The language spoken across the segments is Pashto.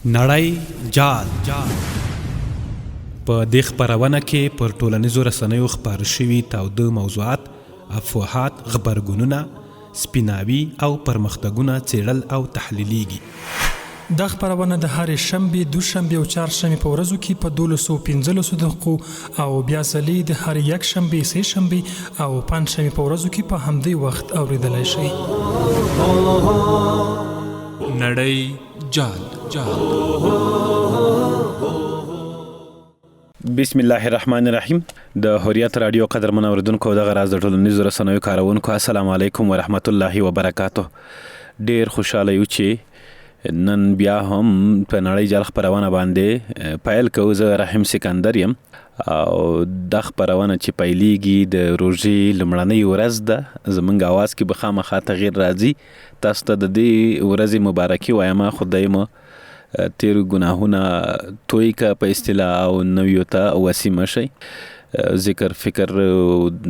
نړۍ جال په دې خپرونه کې پر ټولنیزو رسنیو خپاره شوي تاوده موضوعات، افواهات، غبرګونونه، سپیناوي او پرمختګونه څېړل او تحلیلیږي. دا خپرونه د هرې شنبې، دوشنبې او چهارشنبې په ورځو کې په 12:15 دقیقو او بیا ځلې د هرې یکشنبې، سه شنبې او پنجشنبې په ورځو کې په همدې وخت اوریدلای شئ. نړۍ جال. بسم الله الرحمن الرحیم. د حریت رادیو قدرمن اوریدونکو دغه راز د ټولنیزو رسنیو کارونکو السلام علیکم ورحمت الله وبرکاته. ډیر خوشاله یو چې نن بیا هم په نړۍ جال خپرونه باندې پایل کوو. زه رحیم سکندر یم او د خپرونه چې پیلیږي د روژې لومړنۍ ورځ ده. زمونږ اواز کې به خامخا تغیر راځي. تاسو ته د دې ورځې مبارکي وایم. خدای مو تیر ګناهونه توی کا په اصطلاح او نویو ته وسیمه شي. ذکر فکر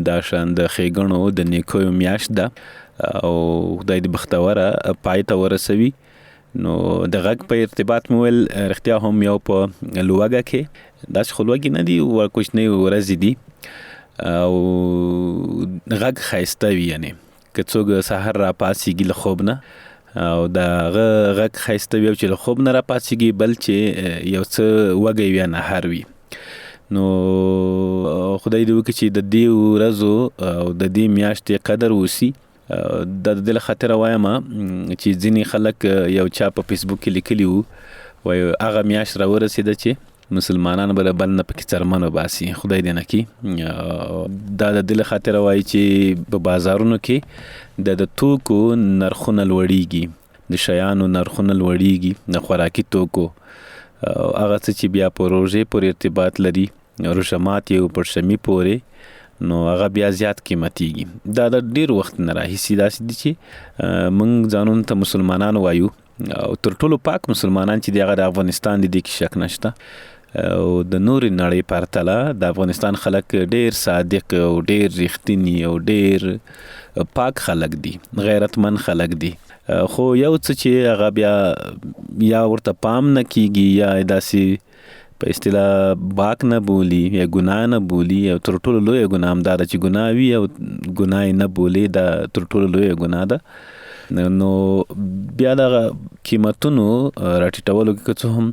دا شان د ښېګڼو د نیکیو میاشت ده او خدای دې بختوره پای ته ورسوي. نو د غږ په ارتباط مې ویل رښتیا هم یو په لوږه کې داسې خو لوږې نه دي، کوچنۍ ورځې دي او غږ ښایسته وي. یعنې که څوک سحر را پاڅېږي له خوب نه او د هغه غږ ښایسته وي او چې له خوب نه را پاڅېږي، بل چې یو څه وږی وي یا نهار وي. نو خدای دې وکړي چې د دې ورځو او د دې میاشتې قدر وسي. د دې له خاطره وایم چې ځینې خلک یو چا په فیسبوک کې لیکلي وو، وایي هغه میاشت را ورسېده چې مسلمانان به له بل نه پکې څرمن وباسي. خدای دې نه کړي. دا د دې له خاطره وایي چې په بازارونو کې د توکو نرخونه لوړیږي، د شیانو نرخونه لوړیږي، د خوراکي توکو. هغه څه چې بیا په روژې پورې ارتباط لري، روژه ماتي او پړشمي پورې، نو هغه بیا زیات قیمتیږي. دا د ډیر وخت نه راهیسې داسې دي چې موږ ځانونو ته مسلمانان وایو او تر ټولو پاک مسلمانان چې دی هغه د افغانستان دي، دې کې شک نشته. او د نورې نړۍ پرتله د افغانستان خلک ډیر صادق او ډیر رښتینی او ډیر پاک خلک دي، غیرتمن خلک دي. خو یو څه چې هغه بیا یا ورته پام نه کیږي یا داسې په اصطلاح باک نه بولی یا ګناه نه بولی. او تر ټولو لویه ګناه هم دا ده چې ګناه وي او ګناه نه بولی، دا تر ټولو لویه ګناه ده. نو بیا دغه قیمتونو راټیټولو کې که څه هم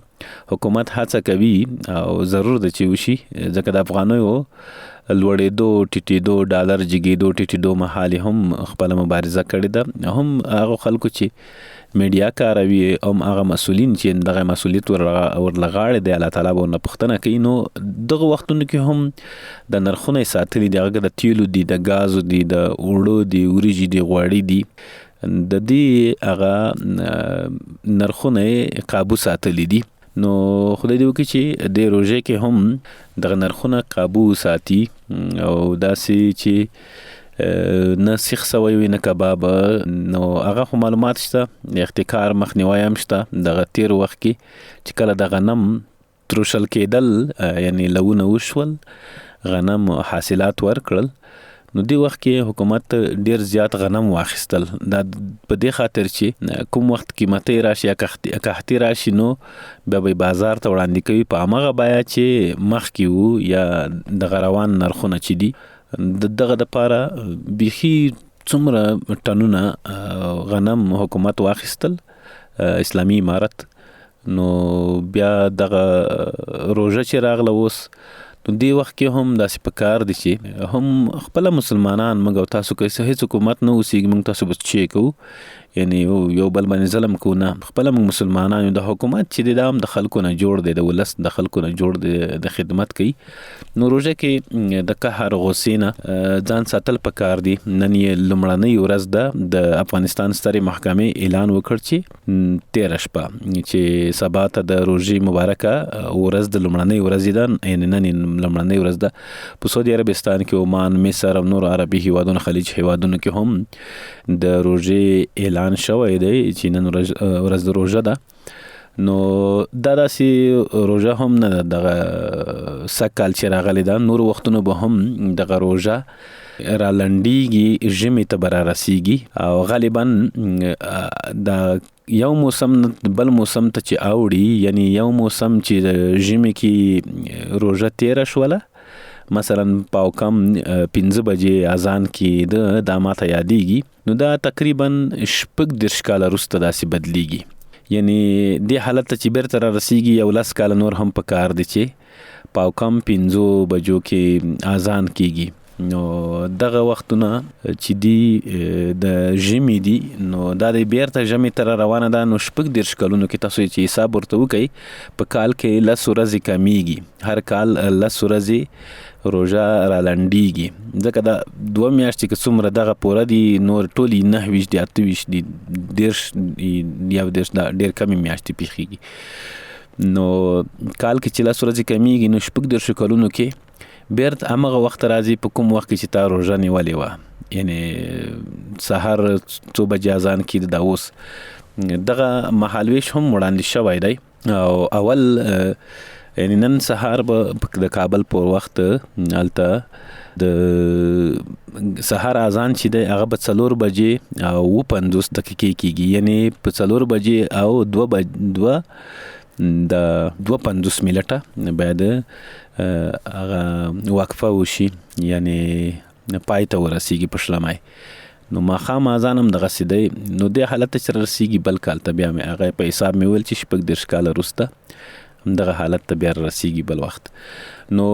حکومت هڅه کوي او ضرور ده چې وشي، ځکه د افغانیو لوړېدو، ټیټېدو، ډالر جګېدو، ټیټېدو مهال هم خپله مبارزه کړې ده. هم هغه خلکو چې میډیا کاروي، هم هغه مسؤلین چې دغه مسؤلیت ورلغاړې دی، الله تعالی به ورنه پوښتنه کوي. نو دغه وختونو کې هم د نرخونه یې ساتلي دي. هغه د تیلو دي، د ګازو دي، د اوړو دي، وریجې دي، غوړي دي، د دې هغه نرخونه یې قابو ساتلي دي. نو خدای دې وکړي چې د روژې کې هم دغه نرخونه قابو ساتي او داسې چې نه سیخ سوی وي نه کباب. نو هغه خو معلومات شته، د احتکار مخنیوی هم شته. دغه تیر وخت کې چې کله د غنم تروشل کېدل، یعنی لونه وشول، غنم حاصلات ورکړل، نو دی وخت کې حکومت ډیر زیات غنم واخیستل. دا په دې خاطر چې کوم وخت قیمتي راشي یا قحطي راشي، نو بیا به بازار ته وړاندې کوي په همغه بیه چې مخکې وو یا دغه روان نرخونه چې دي. دغه دپاره بیخي څومره ټنونه غنم حکومت واخیستل، اسلامي امارت. نو بیا دغه روژه چې راغله اوس، نو دې وخت کې هم داسې پکار دي چې هم خپل مسلمانان موږ او تاسو کې هیڅ حکومت نه اوسېږي، موږ تاسو بس چې کوو، یعنی یو بل باندې ظلم کوو نه. خپل موږ مسلمانان یو. د حکومت چې دی دا هم د خلکو نه جوړ دی، د ولس د خلکو نه جوړ دی، د خدمت کوي. نو روژه کې د قهر غصې نه ځان ساتل پکار دي. نن یې لومړنۍ ورځ ده. د افغانستان سترې محکمې اعلان وکړ چې تېره شپه چې سبا ته د روژې مبارکه ورځ د لومړنۍ ورځې ده، یعنې نن لومړنۍ ورځ ده. په سعودي عربستان کې، عمان، مصر او نور عربي هیوادونو، خلیج هیوادونو کې هم د روژې اعلان شوی دی چې نن ورځ د روژه ده. نو دا داسې روژه هم نه ده دغه سږ کال چې راغلی ده. نور وختونو به هم دغه روژه را لنډیږي، ژمي ته به را رسیږي او غالبا د یو موسم بل موسم ته چې اوړي، یعنی یو موسم چې د ژمي کې روژه تیره شوله، مثلا پاو کم 5 بجې اذان کې دا ماته یادېږي، نو دا تقریبا 36 کاله وروسته داسې بدلیږي. یعنی دې حالت ته چې بیرته را رسیږي 10 کاله نور هم پکار دی چې پاو کم 5 بجو کې اذان کیږي. نو دغه وختونه چې دی د ژمي دي، نو دا د بیرته ژمي ته روانه ده. نو 36 کلونو کې تاسو چې حساب ورته وکئ، په کال کې 10 ورځې کمیږي، هر کال 10 ورځې روژه را لنډیږي، ځکه دا 2 میاشتې که څومره دغه پوره دي، نور ټولې 29 دي 28 دي 10 یا 10 دا ډېر کمې میاشتې پیښیږي. نو کال کې چې 10 ورځې کمیږي، نو 36 کلونو کې بیرته همغه وخت راځي په کوم وخت کې چې تا روژه نیولې وه، یعنی سهار 2 بجې اذان کېده. دا اوس دغه مهالویش هم وړاندې شوی دی، او اول یعنی نن سهار به د کابل پر وخت هلته د سهار اذان چې دی هغه به 4 بجې او 50 دقیقې کېږي، یعنی په 4 بجې او 2:50 منټه باید هغه وقفه وشي، یعنی پای ته ورسیږي په شلمای. نو ماښام اذان هم دغسې دی. نو دې حالت ته چې رسیږي بل کال ته بیا مې هغه په حساب مې ویل چې 36 کاله وروسته دغه حالت ته بیا رسیږي بل وخت. نو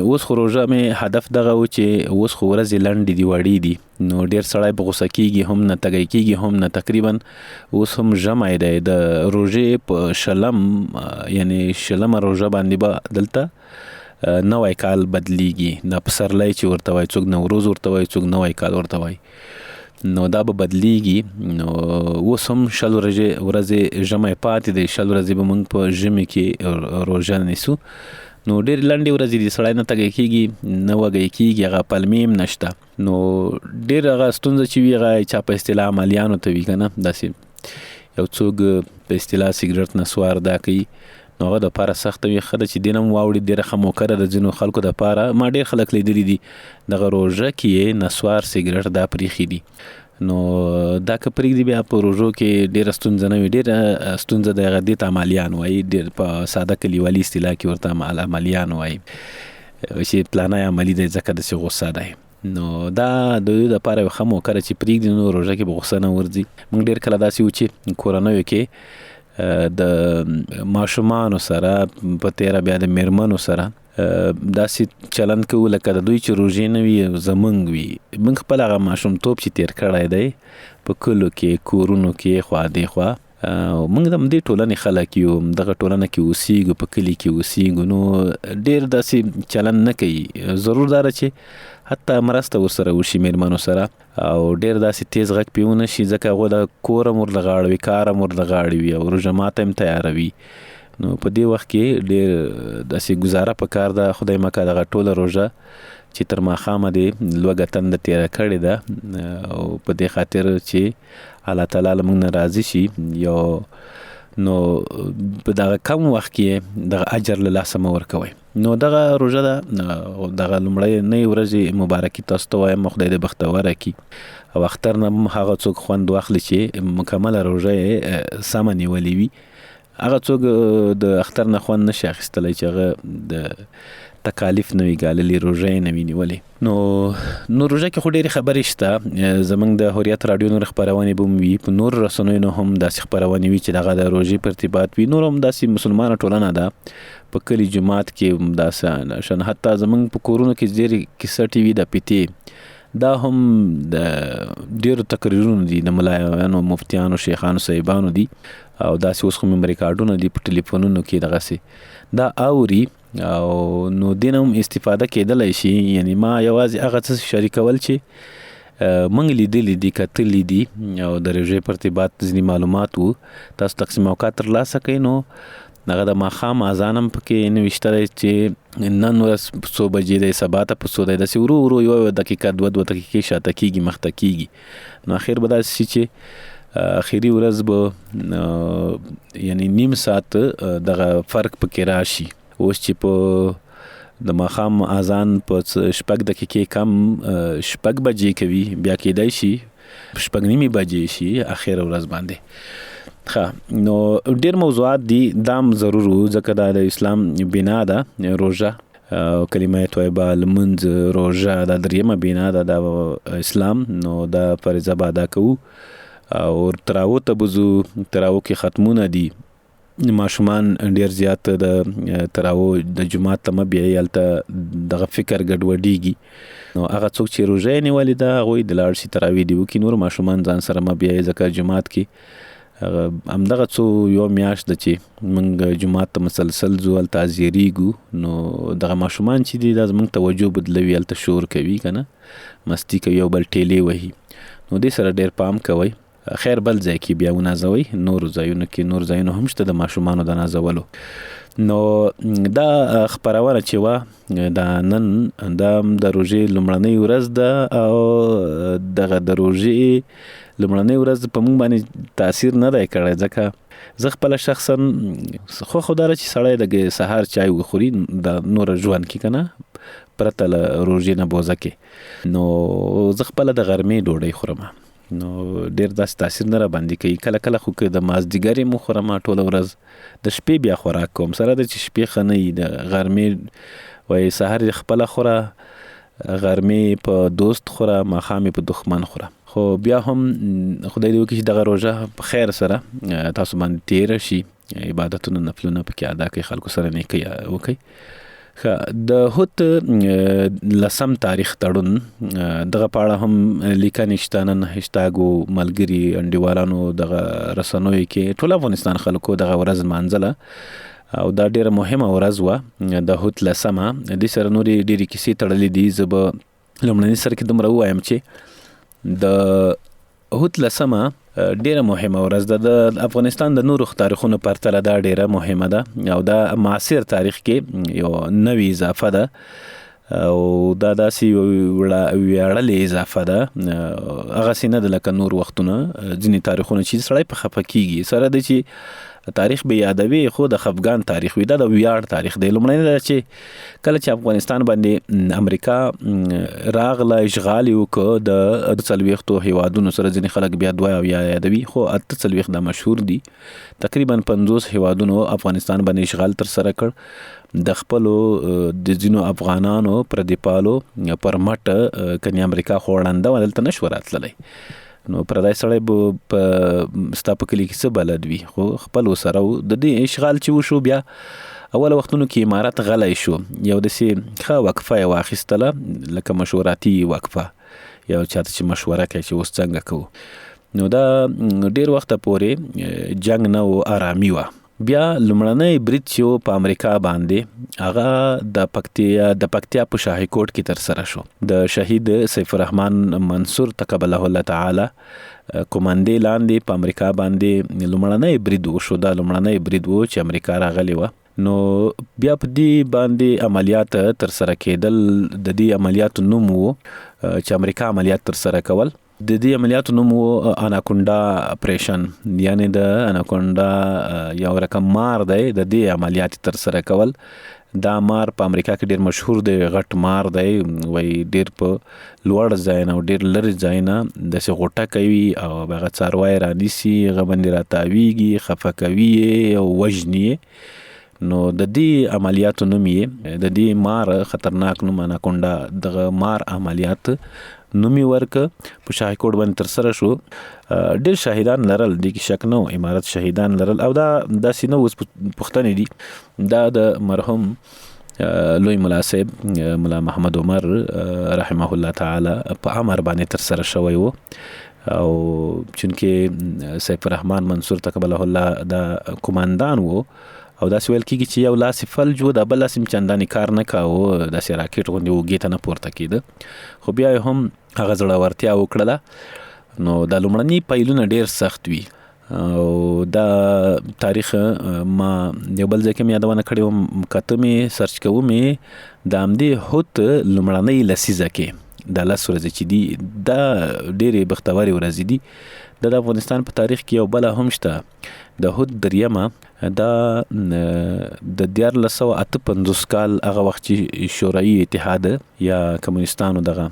اوس خو روژه مې هدف دغه و چې اوس خو ورځې لنډې دي، وړې دي، نو ډېر سړی په غوسه کېږي هم نه، تږی کېږي هم نه. تقریبا اوس هم ژمی دی، د روژې په شلم یعنی شلمه روژه باندې به دلته نوی کال بدلیږي. دا پسرلی چې ورته وایي، څوک نوروز ورته وایي، څوک نوی کال ورته وایي، نو دا به بدلیږي. نو اوس هم 20 ورځې ژمی پاتې دی، 20 ورځې به موږ په ژمي کې روژه نیسو. نو ډېر لنډې ورځې دي، سړی نه تږی کېږي نه وږی کېږي، هغه پلمې هم نشته. نو ډېر هغه ستونزه چې وي هغه چا په اصطلاح عملیانو ته وي که نه، داسې یو څوک په اصطلاح سګرټ نسوار دا کوي، نو هغه دپاره سخته وي. ښه ده چې دین هم واوړي، ډېره ښه موقع ده د ځینو خلکو دپاره. ما ډېر خلک لیدلي دي دغه روژه کې یې نسوار سګرټ دا پرېښي دي. نو دا که پرېږدي بیا په روژو کې ډېره ستونزه نه وي، ډېره ستونزه د هغه دې ته عملیان وایي، ډېر په ساده کلیوالي اصطلاح کې ورته عملیان وایي چې پلانای عملي دی ځکه داسې غوسه دی. نو دا د دوی دپاره یو ښه موقع ده چې پرېږدي، نو روژه کې به غوسه نه ورځي. موږ ډېر کله داسې و چې کورنیو کې د ماشومانو سره په تیره بیا د میرمنو سره داسې چلند کوو لکه د دوی چې روژې نه وي زمونږ وي. موږ خپل هغه ماشومتوب چې تیر کړی دی په کلو کې، کورونو کې، خوا دې خوا، موږ د همدې ټولنې خلک یو، دغه ټولنه کې اوسېږو، په کلي کې اوسېږو، نو ډېر داسې چلند نه کوي. ضرور دا ده چې حتی مرسته ورسره وشي میرمنو سره، او ډېر داسې تیز غږ پې ونه شي، ځکه هغوی د کور هم ورله غاړه وي، کار هم ورله غاړه وي، او روژه ماته هم تیاروي. نو په دې وخت کې ډېر داسې ګزاره پکار ده. خدای مکه دغه ټوله روژه چې تر ماښامه دې لوږه تنده تیره کړې ده، او په دې خاطر چې الله تعالی له موږ نه راضي شي، نو په دغه کم وخت کې دغه اجر له لاسه مه ورکوئ. نو دغه روژه ده، دغه لومړۍ ورځې مبارکي تاسو ته وایم، خدای دې بختوره کړي، او اختر نه هم هغه څوک خوند واخلي چې مکمله روژه یې سمه نیولې وي. هغه څوک د اختر نه خوند نشي اخیستلی چې هغه د تکالیف نه وي ګاللي، روژه یې نه وي نیولې. نو روژه کې خو ډېرې خبرې شته. زموږ د هوریت راډیو نور خپرونې به هم وي، په نورو رسنیو نه هم داسې خپرونې وي چې دغه د روژې په ارتباط وي. نور هم داسې مسلمانه ټولنه ده، په کلي جومات کې هم داسې شان، حتی زموږ په کورونو کې ډېرې کیسه ټي وي د پیتې، دا هم د ډېرو تقریرونو دي د ملایانو، مفتیانو، شیخانو، صاحبانو دي، او داسې اوس خو مې ریکارډونه دي په ټلیفونونو کې دغسې دا اوري، او نو دې نه هم استفاده کېدلی شي. یعنی ما یوازې هغه څه شریکول چې موږ لیدلي دي، کتلي دي، او د روژې په ارتباط ځینې معلومات وو، تاسو تقسیم اوقات ترلاسه کوئ. نو هغه د ماښام اذان هم پکې نوشته دی چې نن ورځ په 100 بجې دی، سبا ته په 100 دی، داسې ورو ورو 1 دقیقه 2 دقیقې شاته کېږي، مخته کېږي. نو اخر به داسې شي چې اخري ورځ به یعنی نیم ساعت دغه فرق پکې راشي. اوس چې په د ماښام اذان په 6 دقیقې کم 6 بجې کوي، بیا کېدای شي 6:30 بجې شي اخر ورځ باندې. نو ډیر موضوعات دي دام ضرور ځکه دا د اسلام بنا ده روزه کلمه طیبه لمنځ روزه دا دریمه بنا ده د اسلام نو دا فرض ادا کوو او تراو ته بزو تراو کې ختمونه دي ماشومان ډیر زیات د تراو د جمعات ته مبيعي الته دغه فکر ګډوډيږي نو هغه څوک چې روزه نیولې ده غوي د لاړ شي تراوی دی وکي نور ماشومان ځان سره مبيعي ځکه جمعات کې همدغه څو یو میاشت د چې موږ جمعات ته مسلسل زول تازيريګو نو دغه ماشومان چې دي د زموږ توجه بدلوي الته شور کوي کنه مستی کوي یو بل ټیلې وهي نو دې سره ډیر پام کوي خیر بل ځای کې بیا ونازوي نور ځایونه هم شته د ماشومانو د نازولو نو دا خبرونه چې وا دا نن د روزې لومړنۍ ورځ ده او دغه د روزې لومړنۍ ورځ په موږ باندې تاثیر نه دی کړی ځکه زه خپل شخصا خو خدای چې سړی د سهار چای وخوري د نور ژوند کې کنه پرته له روزې نه بوزه کې نو زه خپل د غرمې ډوډۍ خورم نو ډیر داس تاثیر نه را باندې کوي کله کله خو د مازدیګری مو خورم ټوله ورځ د شپې بیا خوراک کوم سره د شپې خنۍ د غرمې وای سحر خپل خوره غرمې په دوست خوره ماخامې په دښمن خوره خو بیا هم خدای دې وکړي دغه روزه په خیر سره تاسو باندې تیر شي عبادتونه نفلونه پکې ادا کوي خلکو سره نیکي وکړي د هوت لسم تاریخ تړون دغه پاړه هم لیکنې شته نن هشتاګو ملګری انډیوالانو دغه رسنوي کې ټول افغانستان خلکو دغه ورځ مانځله او دا ډیره مهمه ورځ وه د هوت لسمه د سره نورې ډیرې کیسې تړلې دي زه به لومړني سر کې دومره ووایم چې د هوت لسمه ډیره مهمه ورځ ده د افغانستان د نورو تاریخونو پرتله دا ډیره مهمه ده او دا معاصر تاریخ کې یو نوې اضافه ده او دا داسې ویاړلې اضافه ده هغه سینه د لکه نور وختونه ځینې تاریخونه چې سړی په خفه کیږي سره د چې تاریخ به یادوي خو د خفګان تاریخ وي دا د ویاړ تاریخ دی لومړی دا چې کله چې افغانستان باندې امریکا راغله اشغال وکړ د څلوېښتو هیوادونو سره ځینې خلک بیا دوه یادوي خو اته څلوېښت دا مشهور دي تقریبا 50 هیوادونو افغانستان باندې اشغال تر سره کړ د خپلو د ځینو افغانانو پردیپالو پر مټ کني امریکا خوړنده ولته نشو راتللی نو پردای سړی په ستا په کلي کې څه بلد وي خو خپل سره د دې اشغال چې وشو بیا اول وختونو کې امارت غلی شو یو داسې ښه وقفه یې واخیستله لکه مشوراتي وقفه یو چاته چې مشوره کوي چې اوس څنګه کوو نو دا ډیر وخت پورې جنگ نه و آرامي وه بیا لومړنی برید چې په امریکا باندې هغه د پکتیا په شاهي کوټ کې تر سره شو د شهید سیف الرحمن منصور تقبله الله تعالی کوماندې لاندې په امریکا باندې لومړنی برید وشو دا لومړنی برید و چې امریکا راغلی و نو بیا په دې باندې عملیات تر سره کېدل د دې عملیاتو نوم و چې امریکا عملیات تر سره کول د دې عملیاتو نوم اناکونډا اپریشن یعنی د اناکونډا یو رقم مار دی د دې عملیات تر سره کول دا مار په امریکا کې ډیر مشهور دی غټ مار دی وای ډیر په لوړ ځای نه او ډیر لري ځای نه د څه غټه کوي او هغه څاروي را نیسي غبندې را تاویږي خفه کوي او وژني نو د دې عملیاتو نوم یې د دې مار خطرناک نوم اناکونډا دغه مار عملیات نومي ورک په شاهي کوټ باندې تر سره شو ډیر شهیدان لرل د کې شک نه امارت شهیدان لرل او دا داسې نه اوس پښتنې دي دا د مرحوم لوی ملا صاحب ملا محمد عمر رحمه الله تعالی په امر باندې تر سره شوی و او چونکه سیف الرحمن منصور تقبله الله دا کوماندان و او داسې ویل کېږي چې یو لاس فلج و د بل لاس چندانې کار نه کاوه داسې راکټ غوندې وږې ته نه پورته کېده خو بیا هم هغه زړورتیا وکړله نو دا لومړني پیلونه ډیر سخت وي او دا تاریخ ما یو بل ځای کې مې یادونه کړې وم کته مې سرچ کوم د همدې هوت لومړنۍ لسیزه کې دا لس ورځې چې دي دا ډېرې بختورې ورځې دي د افغانستان په تاریخ کې یو بله هم شته د هوت دریمه دا د 1958 کال هغه وخت چې شوروي اتحاد یا کمونستانو دغه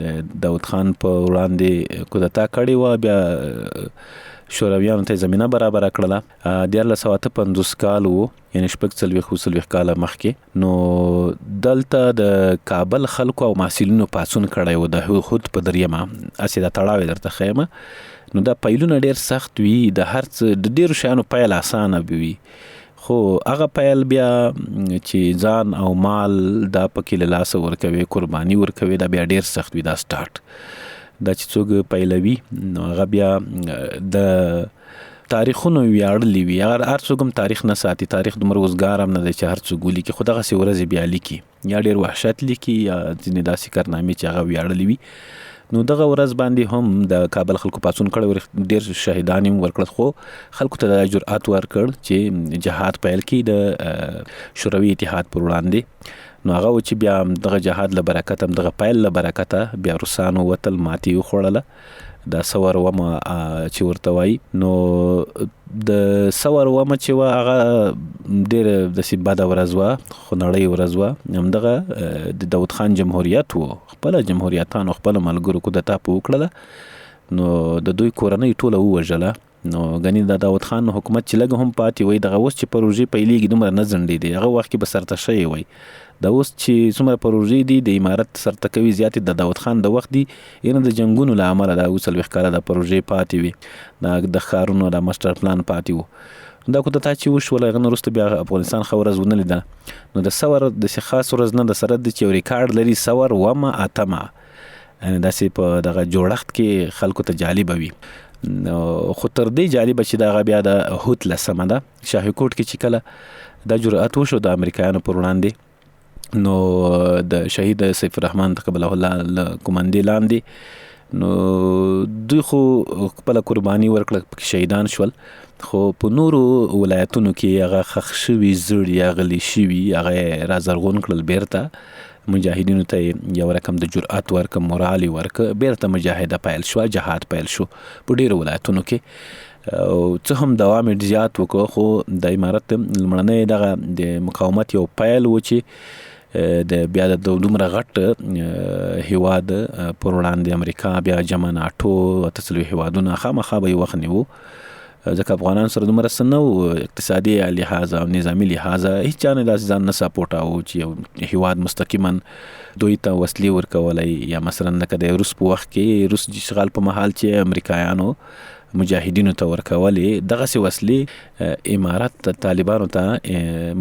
د داود خان په وړاندې کودتا کړې وه بیا شورویانو ته زمينه برابر کړله. 1958 کال وو، یعنی 40 کال مخکې. نو دلته د کابل خلکو او محصلینو پاڅون کړی و د هود په دریمه. اسې دا تړاو درته خیمه. نو دا پیلونه ډیر سخت وي، د هر څه د ډیرو شیانو پیل اسانه وي، خو هغه پیل بیا چې ځان او مال دا پکې له لاسه ورکوي، قرباني ورکوي، دا بیا ډیر سخت وي. دا سٹارټ دا چې څوک پیلوي نو هغه بیا د تاریخونو ویاړلی وي. هر څوک هم تاریخ نه ساتي، تاریخ دومره اوزګار هم نه دی چې هر څوک ولیکي، خو دغسې ورځې بیا لیکي، یا ډیر وحشت لیکي یا ځینې داسې کارنامې چې هغه ویاړلی وي. نو دغه ورځ باندې هم د کابل خلکو پاڅون کړی، ډیر شهیدان هم ورکړل، خو خلکو ته د جرأت ورکړ چې جهاد پیل کړي د شوروي اتحاد پر وړاندې. نو هغه و چې بیا دغه جهاد له برکته، دغه پیل له برکته بیا روسانو وتل، ماتې وخوړله. د سور ومه چې ورته وایي، نو د سور ومه چې وه هغه ډېره داسې بده ورځ وه، خو نړۍ ورځ وه. همدغه د داود خان جمهوریت و، خپله جمهوریتانو خپله ملګرو کودتا په وکړله، نو د دوی کورنۍ ټوله ووژله. نو ګنې د داود خان حکومت چې لږ هم پاتې وای، دغه اوس چې پروژې پیلېږي دومره نه ځنډېدې، هغه وخت کې به سرته شوی وای. د اوس چې څومره پروژې دي د امارت سرته کوي زیاتې د داود خان د وخت دي، یعنې د جنګونو له امله دا 40 کاله د پروژې پاتې وي، د ښارونو د ماسټر پلان پاتې و. دا کودتا چې وشوله هغه نه وروسته بیا افغانستان ښه ورځ ونه لیده. نو د سور داسې خاص ورځ نه، د سره د چې یو ریکارډ لري سور ومه اتمه، یعنې داسې په دغه جوړښت کې خلکو ته جالبه وي. خو تر دې جالبه چې دغه بیا د هوت 10 ده، شاهي کوټ کې چې کله دا جرأت وشو د امریکایانو پر وړاندې، نو د شهید سیف الرحمن تقبله الله له کومندې لاندې، نو دوی خو خپله قرباني ورکړه، شهیدان شول. خو په نورو ولایتونو کې هغه ښخ شوي زړي، غلي شوي، هغه رازرغون کړل بیرته. مجاهدینو ته یو رقم د جرأت ورکه، مورال ورکه، بیرته مجاهده پیل شو، جهاد پیل شو په ډیرو ولایتونو کې. او څه هم دوام زیات وکړو، خو د امارت لمړنی دغه د مقاومت یو پیل و چې د بیا د دومره غټ هیواد پر وړاندې امریکا بیا جمع ناټو 38 هیوادونه خامخا به یې وخت نیو، ځکه افغانان سره دومره څه نه و، اقتصادي لحاظه او نظامي لحاظه هیڅ چا نه داسې ځان نه ساپورټاوه چې یو هیواد مستقیما دوی ته وسلې ورکولی، یا مثلا لکه د روس په وخت کې روس اشغال په مهال چې امریکایانو مجاهدینو ته ورکولې، دغسې وسلې امارت طالبانو ته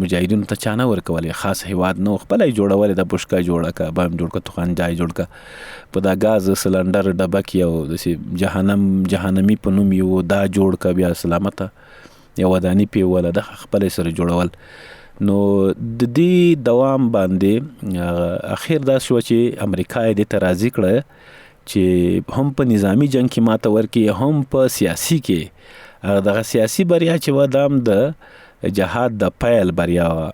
مجاهدینو ته چا نه ورکولې، خاص هیواد نه و، خپله یې جوړولې، د بوشکه جوړه که، بم جوړ که، توخانجه یې جوړ که، په دا ګاز سلنډر ډبه کې یو داسې جهنمي په نوم یو دا جوړ که، بیا سلامته یو وداني پې وله، دغه خپله یې سره جوړول. نو د دې دوام باندې اخر دا شوه چې امریکا یې دې ته راضي کړه چې هم په نظامی جنگ کې ماته ورکړي، هم په سیاسي کې. دغه سیاسي بریا چې وه دا هم د جهاد د پیل بریا وه،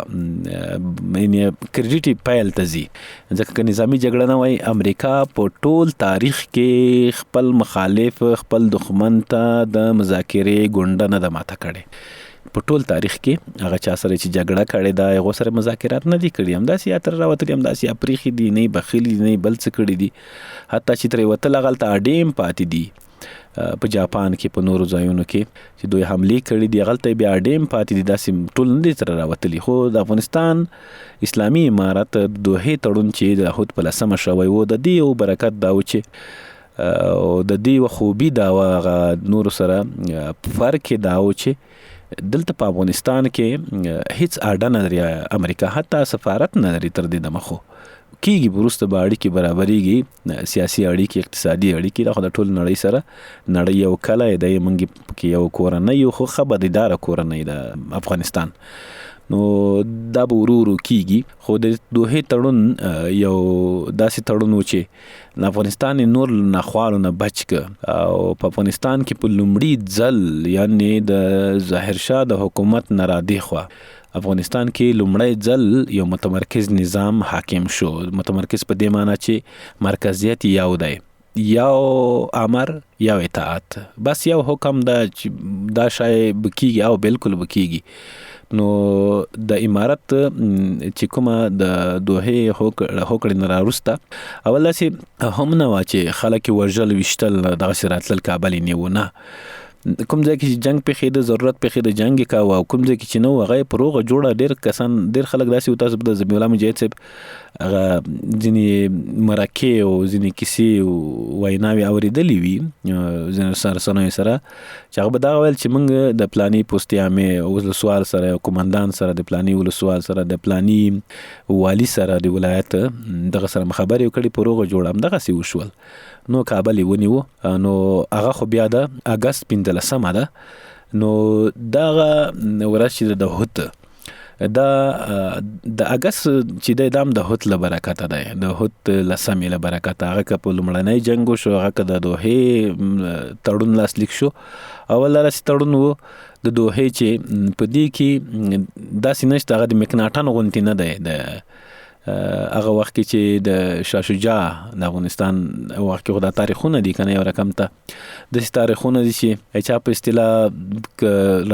یعنې کریډیټ پیل ته ځي، ځکه که نظامی جګړه نه وای، امریکا په ټول تاریخ کې خپل مخالف، خپل دښمن ته د مذاکرې ګونډه نه ده ماته کړې. په ټول تاریخ کې هغه چا سره چې جګړه کړې ده هغو سره مذاکرات نه دي کړي، همداسې یا تر راوتلي، همداسې اپریخي دي، نه یې بخیلي دي، نه یې بل څه کړي دي، حتی چې ترې وتل هغلته اډې پاتې دي. په جاپان کې، په نورو ځایونو کې چې دوی حملې کړي دي، هغلته بیا اډې پاتې دي، داسې ټول نه دي ترې راوتلي. خو د افغانستان اسلامي امارت دوحې تړون چې د هود په 10 شوی و، د دې یو برکت دا و چې د دې یوه خوبي دا وه، هغه نورو سره فرق یې دا و چې دلته په افغانستان کې هیڅ اډه نه لري امریکا، حتی سفارت نه لري تر دې دمه، خو کېږي وروسته به اړیکې برابرېږي، سیاسي اړیکې، اقتصادي اړیکې، دا خو د ټول نړۍ سره، نړۍ یو کلی دی، موږ پکې یو کورنۍ یو، خو ښه بدیداره کورنۍ د افغانستان. نو دا به ورو ورو کېږي. خو د دوحې تړون یو داسې تړون و چې د افغانستان نور ناخوالو نه بچ که، او په افغانستان کې په لومړي ځل، یعنې د ظاهرشاه د حکومت نه رادېخوا افغانستان کې لومړی ځل یو متمرکز نظام حاکم شو. متمرکز په دې معنی چې مرکزیت یو دی، یو امر، یو اطاعت، بس یو حکم دا چې دا شای بکیږي او بالکل بکیږي. نو د امارت چې کومه د دوحې هوکړې نه راوروسته اول داسې هم نه وه چې خلک یې وژل، ویشتل، دغسې راتلل کابل یې نیو، نه، کوم ځای کې جنگ پېښې د ضرورت پېښې د جنگ کاوه او کوم ځای کې چې نو هغه پروغه جوړه ډېر کسان ډېر خلک داسې تاسو د زمي الله مجاهد صاحب هغه ځینې مرکې او ځینې کیسې او ویناوې اورېدلې وي ځینې سرسنوي سره چې هغه به دا ویل چې موږ د پلاني پوستیامې ولسوال سره کومندان سره د پلاني ولسوال سره د پلاني والي سره د ولایت دغه سره خبرې وکړې پروغه جوړه همدغسې وشول نو کابل یې ونیو نو هغه خو بیا د اګست 15 ده نو دغه ورځ چې د هوت د اګست چې د دام د هوت له برکته ده د هوت لسمې له برکته هغه که په لومړنی جنګ شو هغه که د دوحې تړون لاسلیک شو اول داسې تړون و د دوحې چې په دې کې داسې نشته هغه د مکناټن غونتې نه دی د هغه وخت کې چې د شاه شجاع د افغانستان وخت کې خو دا تاریخونه دي کنه یو رقم ته داسې تاریخونه دي چې چا په اصطلاح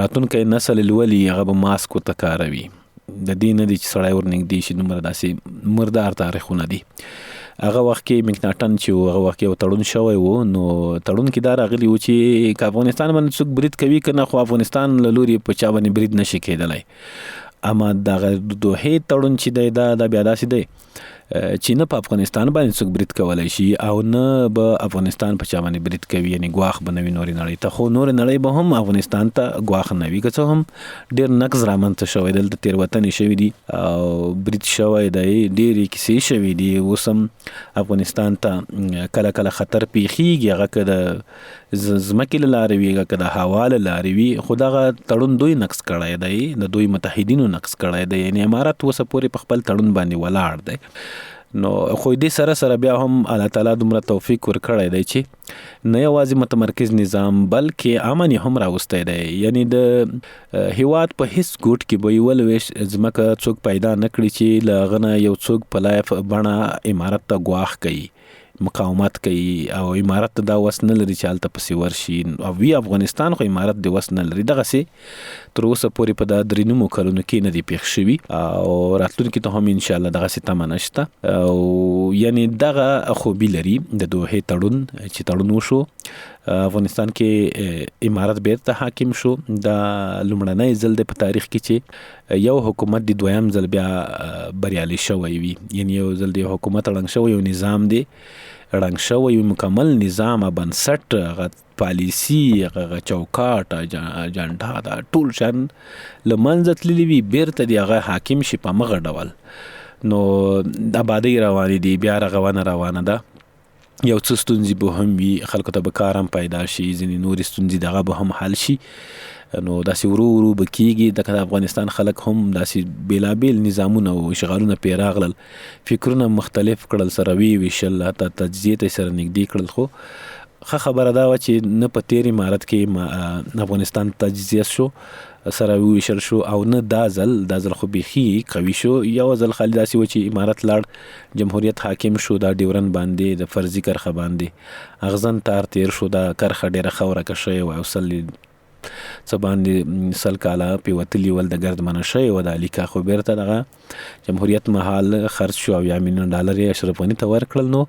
راتلونکی نسل لولي هغه به ماسک ورته کاروي د دې نه دي چې سړی ورنږدې شي دومره داسې مردار تاریخونه دي هغه وخت کې مکناټن چې هغه وخت کې یو تړون شوی و نو تړون کې دا راغلی و چې که افغانستان باندې څوک برید کوي که نه خو افغانستان له لوري په چا باندې برید نشي کېدلی اما دغه دوحې تړون چې دی دا بیا داسې دی چې نه په افغانستان باندې څوک برید کولی شي او نه به افغانستان په چا باندې برید کوي یعنی ګواښ به نه وي نورې نړۍ ته خو نورې نړۍ به هم افغانستان ته ګواښ نه وي که څه هم ډېر نقض رامنځته شوی دلته تېروتنې شوي دي او برید شوی دی ډېرې کیسې شوي دي اوس هم افغانستان ته کله کله خطر پیښیږي هغه که د ځمکې له لارې وي هغه که د هوا له لارې وي خو دغه تړون دوی نقض کړی دی د دوی متحدینو نقض کړی دی یعنی امارت اوسه پورې په خپل تړون باندې ولاړ دی نو خو دې سره بیا هم الله تعالی دومره توفیق ورکړی دی چې نه یوازې متمرکز نظام بلکې امن یې هم راوستی دی یعنی د هیواد په هیڅ ګوټ کې به یې ولویشت ځمکه څوک پیدا نه کړي چې له هغه نه یو څوک په لایف بڼه امارت ته ګواښ کوي مقاومت کوي او امارت ته دا وس نه لري چې هلته پسې ورشي او وی افغانستان خو امارت د وس نه لري دغسې تر اوسه پورې په دا 3 کلونو کې نه دي پېښ شوي او راتلونکي ته هم انشاءالله دغسې تمه نشته او یعنی دغه خوبي لري د دوحې تړون چې تړون وشو افغانستان کې امارت بیرته حاکم شو دا لومړنی ځل دی په تاریخ کې چې یو حکومت د دویم ځل بیا بریالي شوی وي یعنی یو ځل د حکومت ړنګ شوی یو نظام دی ړنګ شوی یو مکمل نظام بنسټ هغه پالیسي هغه چوکاټ اجنډا دا ټول شان له منځه تللي وي بیرته د هغه حاکم شي په مغه ډول نو آبادۍ روانې دي بیا روانه ده یو څه ستونزې به هم وي خلکو ته به کار هم پیدا شي ځینې نورې ستونزې دغه به هم حل شي نو داسې ورو به کېږي د افغانستان خلک هم داسې بېلابېل نظامونه او اشغالونه پرې راغلل فکرونه مختلف کړل سره ویشل حتی تجزیې ته سره نږدې کړل خو ښه خبره دا وه چې نه په تېر امارت کې افغانستان تجزیه شو سره ویشل شو او نه دا ځل خو بیخي قوي شو یو ځل خالي داسې و چې امارت لاړ جمهوریت حاکم شو دا ډیورن باندې د فرضي کرښه باندې اغزن تار تیر شو دا کرښه ډېره ښه ورکه شوې وه او څه باندې 100 کاله پې وتلي ول د ګرد منه شوې وه د لیکه خو بیرته دغه جمهوریت مهال خرڅ شو او $1 ملیون یې اشرف غني ته ورکړل نو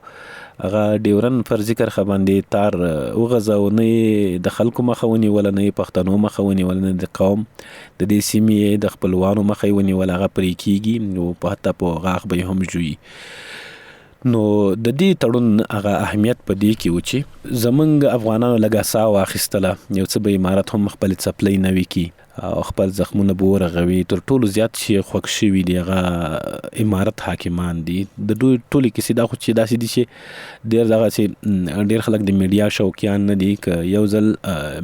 هغه ډیورن فرضي کرښه باندې تار وغځاو نه یې د خلکو مخه ونیوله نه یې پښتنو مخه ونیوله نه د قوم د دې سیمې د خپلوانو مخه یې ونیوله هغه پرې کېږي نو په حتی په غاښ به یې هم ژوي نو د دې تړون هغه اهمیت په دې کې و چې زمونږ افغانانو لږه ساه واخیستله یو څه به امارت هم خپلې څپلۍ نوي کړي او خپل زخمونه به ورغوي تر ټولو زیات چې خوښ شوي دي هغه امارت حاکمان دي د دوی ټولې کیسې دا خو چې داسې دي چې ډېر دغسې ډېر خلک د میډیا شوقیان نه دي که یو ځل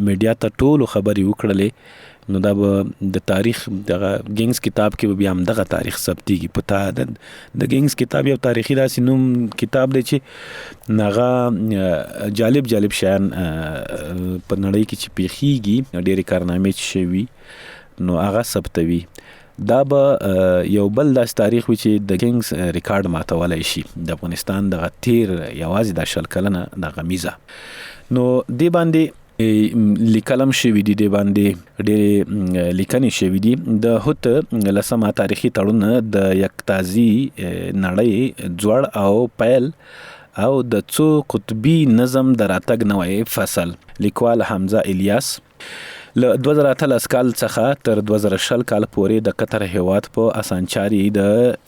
میډیا ته ټولو خبرې وکړلې نو دا به د تاریخ دغه ګینګز کتاب کې به بیا هم دغه تاریخ ثبتېږي په تا د ګینګز کتاب یو تاریخي داسې نوم کتاب دی چې هغه جالب شیان په نړۍ کې چې پیښیږي ډېرې کارنامې چې شوي نو هغه ثبتوي دا به یو بل داسې تاریخ وي چې د ګینګز ریکارډ ماتولی شي د افغانستان دغه تیر یوازې دا 10 کلنه دغه میزه نو دې باندې لیکلم شوي دي د باندې ډېرې لیکنې شوي دي د هوت لسمه تاریخي تړون د یکتازي نړۍ ځوړ او پیل او د څو قطبي نظم د راتګ نوی فصل. لیکوال حمزه الیاس. له 2013 کال څخه تر 2020 کال پورې د قطر هیواد په اسانچاري د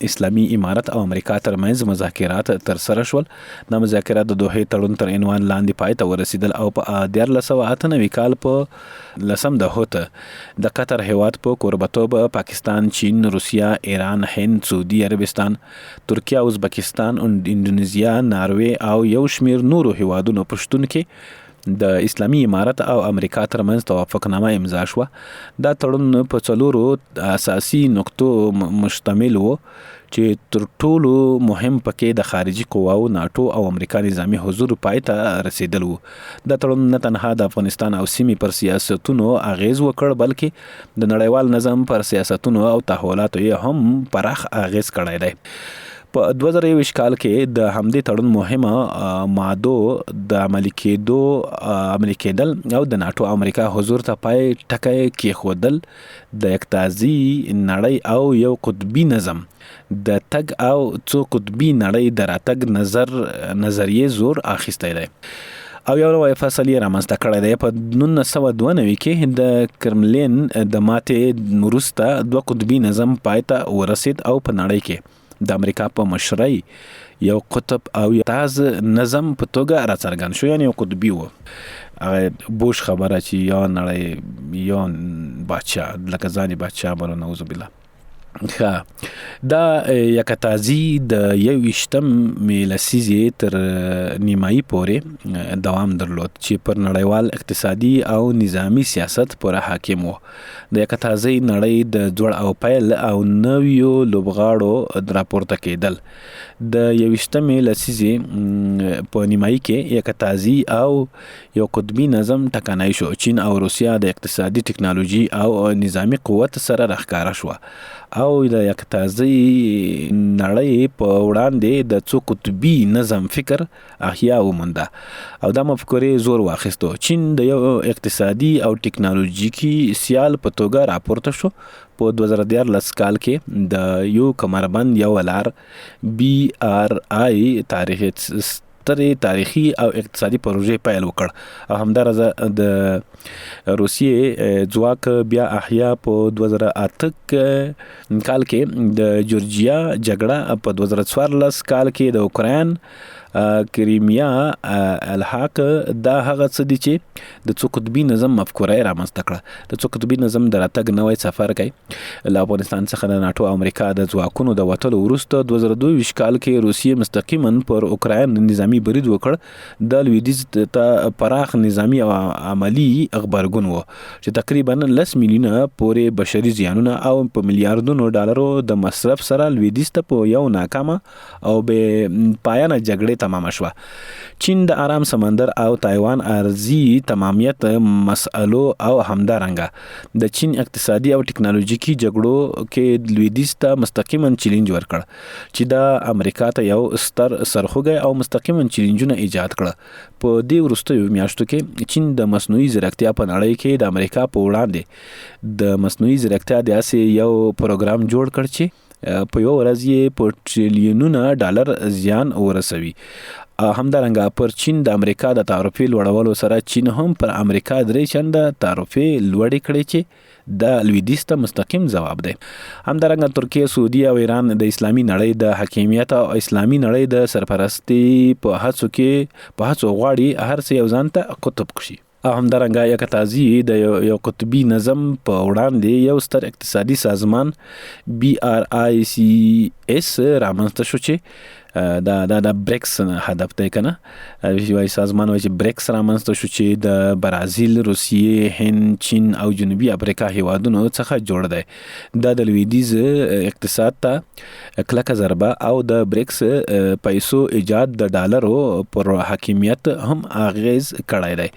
اسلامي امارت او امریکا ترمنځ مذاکرات تر سره شول. د مذاکرات د دوحې تړون تر عنوان لاندې پای ته ورسېدل او په 1998 کال په 10 دهه د قطر هیواد په کوربتوب پاکستان، چین، روسیا، ایران، هند، سعودي عربستان، ترکیه، ازبکستان، اندونیزیا، ناروې او یو شمیر نورو هیوادونو په شتون کې د اسلامي امارت او امریکا ترمنځ توافقنامه امضا شوه. دا تړون په 4 اساسي نقطو مشتمل و چې تر ټولو مهم پکې د خارجي قواو، ناټو او امریکا نظامی حضور پای ته رسیدل و. دا تړون نه تنها د افغانستان او سیمې پر سیاستونو اغیز وکړ بلکې د نړیوال نظم پر سیاستونو او تحولاتو یې هم پراخ اغیز کړی دی. په 2021 کال کې د همدې تړون مهمه مادو د عملي کېدل او د ناټو امریکا حضور ته پای ټکی کېښودل، د یکتازي نړۍ او یو قطبي نظم د تګ او څو قطبي نړۍ د راتګ نظریې زور اخیستی دی او یو نوی فصل یې رامنځته کړی دی. په 1992 کې د کرملین د ماتې وروسته 2 قطبي نظم پای ته ورسید او په نړۍ کې د امریکا په مشرۍ یو قطب او یو تاز نظم په توګه راڅرګند شو، یعنی یو قطبي و. هغه بوش خبره چې یو نړۍ یو بادشاه لکه ځاني بادشاه بلو، نعوذ بالله. دا یکتازي د 21 لسیزې تر نیمایي پورې دوام درلود چې پر نړیوال اقتصادي او نظامی سیاست پورې حاکم و. د یکتازي نړۍ د جوړ او پیل او نویو لوبغاړو راپورته کېدل. د 21 لسیزې په نیمایي کې یکتازي او یو قطبي نظم ټکنی شو. چین او روسیا د اقتصادي ټکنالوژي او نظامی قوت سره راښکاره شوه او د یکتازي نړۍ په وړاندې د څو قطبي نظم فکر احیا ومونده او دا مفکورې زور واخیستو. چین د یو اقتصادي او ټکنالوژیکي سیال په توګه راپورته شو. په 2013 کال کې د یو کمربند یو لار BRI تاریخي او اقتصادي پروژې پیل وکړ او همدارنګه د روسیې ځواک بیا احیا په 2008 کال کې د جورجیا جګړه، په 2014 کال کې د اوکراین کریمیا الحاق. دا هغه څه دي چې د څو قطبي نظم مفکوره رامنځته کړه. د څو قطبي نظم د راتګ نوی سفر کوي. له افغانستان څخه د ناټو او امریکا د ځواکونو د وتلو وروسته 2022 کال کې روسیې مستقیما پر اوکراین نظامی برید وکړ. د لویدیځ ته پراخ نظامی او عملی غبرګون و چې تقریبا 10 میلیونه پورې بشري زیانونه او په میلیارډونو ډالرو د مصرف سره لویدیځ ته په یو ناکامه او بې پایانه جګړې تمام شوه. چین د آرام سمندر او تایوان ارضي تمامیت مسئلو او همدارنګه د چین اقتصادي او ټکنالوژیکي جګړو کې لویدیځ ته مستقیما چیلنج ورکړ چې د امریکا ته یو ستر سرخوږی او مستقیما چیلنجونه ایجاد کړه. په دې وروستیو میاشتو کې چین د مصنوعي ځیرکتیا په نړۍ کې د امریکا په وړاندې د مصنوعي ځیرکتیا داسې یو پروګرام جوړ کړ چې په یو ورځ یې په ټریلیونونه ډالر زیان ورسوي. همدارنګه پر چین د امریکا د تعرفې لوړولو سره چین هم پر امریکا 3 چنده تعرفې لوړې کړې چې د لویدیځ ته مستقیم ځواب دی. همدارنګه ترکیه، سعودي او ایران د اسلامي نړۍ د حاکمیت او اسلامي نړۍ د سرپرستی په هڅو غواړي هر څه یو ځان ته قطب کشي. همدارنګه یکتازي د یو قطبي نظم په وړاندې یو ستر اقتصادي سازمان BRICS رامنځته شو چې دا بریکس هدف دی کنه. یو سازمان وایي چې بریکس رامنځته شو چې د برازیل، روسیې، هند، چین او جنوبي افریقا هیوادونو څخه جوړ دی. دا د لویدیځ اقتصاد ته کلکه ضربه او د بریکس پیسو ایجاد د ډالرو پر حاکمیت هم اغیز کړی دی.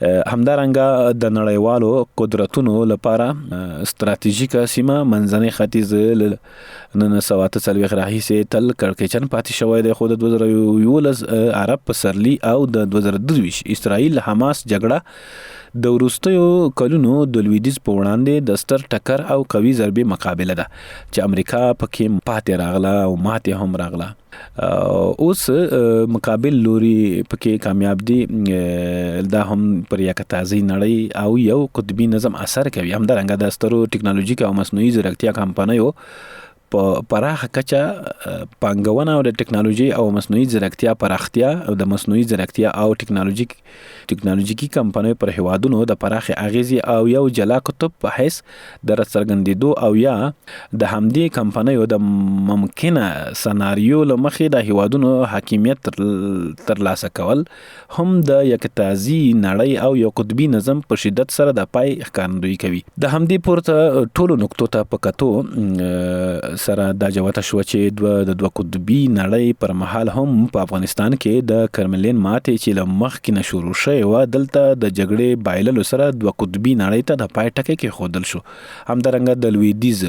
همدارنګه د نړیوالو قدرتونو لپاره ستراتیژیکه سیمه منځنی ختیځ 1940 راهیسې تل کړکېچن پاتې شوی دی. خو د 2011 عرب پسرلی او د 2023 اسرائیل حماس جګړه د وروستیو کلونو د لویدیځ په وړاندې د ستر ټکر او قوي ضربې مقابله ده چې امریکا پکې پاتې راغله او ماتې هم راغله. اوس مقابل لوري پکې کامیاب دي دا هم پر یک تازي نړۍ او یو قطبي نظم اثر کوي. همدارنګه د سترو ټکنالوژیک او مصنوعي ځیرکتیا کمپنیو په پراخه کچه پانګونه او د ټکنالوژي او مصنوعي ځیرکتیا پراختیا او د مصنوعي ځیرکتیا او ټکنالوژیکي کمپنیو پر هیوادونو د پراخه اغیزې او یو جلا قطب په حیث د څرګندېدو او یا د همدې کمپنیو د ممکنه سناریو له مخې د هیوادونو حاکمیت ترلاسه کول هم د یک تازي نړۍ او یو قطبي نظم په شدت سره د پای ښکارندویي کوي. د همدې پورته ټولو نقطو ته په کتو سره دا جوته شو چې د دوه قطبي نړۍ پر مهال هم په افغانستان کې د کرملین ماتې چې له مخکې نه شروع شوې وه دلته د جګړې بایللو سره دوه قطبي نړۍ ته د پای ټکی کېښودل شو. همدارنګه د لویدیځ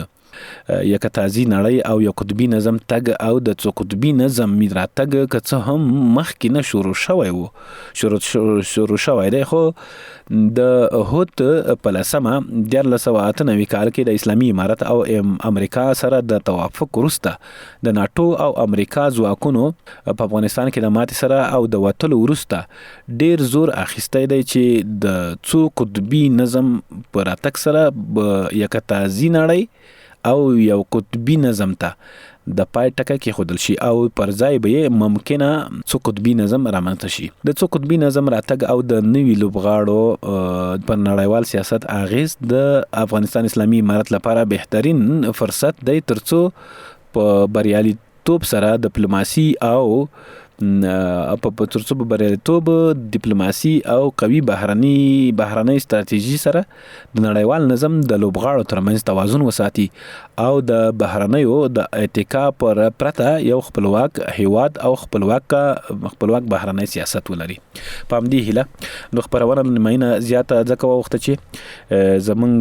یک تازي نړۍ او یو قطبي نظم تګ او د څو قطبي نظم راتګ که څه هم مخکې نه شروع شوی دی خو د هوت په 1998 کال کې د اسلامي امارت او امریکا سره د توافق وروسته د ناتو او امریکا ځواکونو په افغانستان کې د ماتې سره او د وتلو وروسته ډیر زور اخیستی دی چې د څو قطبي نظم په راتګ سره یک تازي نړۍ او یو قطبي نظم ته د پای ټکی کېښودل شي او پر ځای به یې ممکنه څو قطبي نظم رامنځته شي. د څو قطبي نظم راتګ او د نوي لوبغاړو پر نړیوال سیاست اغیز د افغانستان اسلامي امارت لپاره بهترین فرصت دی ترڅو په بریالیتوب سره ډیپلوماسي او ترڅو په بریالیتوب ډیپلوماسي او قوي بهرنۍ ستراتیژي سره د نړیوال نظم د لوبغاړو ترمنځ توازن وساتي او د بهرنیو د اتکا پر پرته یو خپلواک هیواد او خپلواک بهرنۍ سیاست ولري. په همدې هیله د خپرونه نیماینه زیاته ځکه وخته چې زمونږ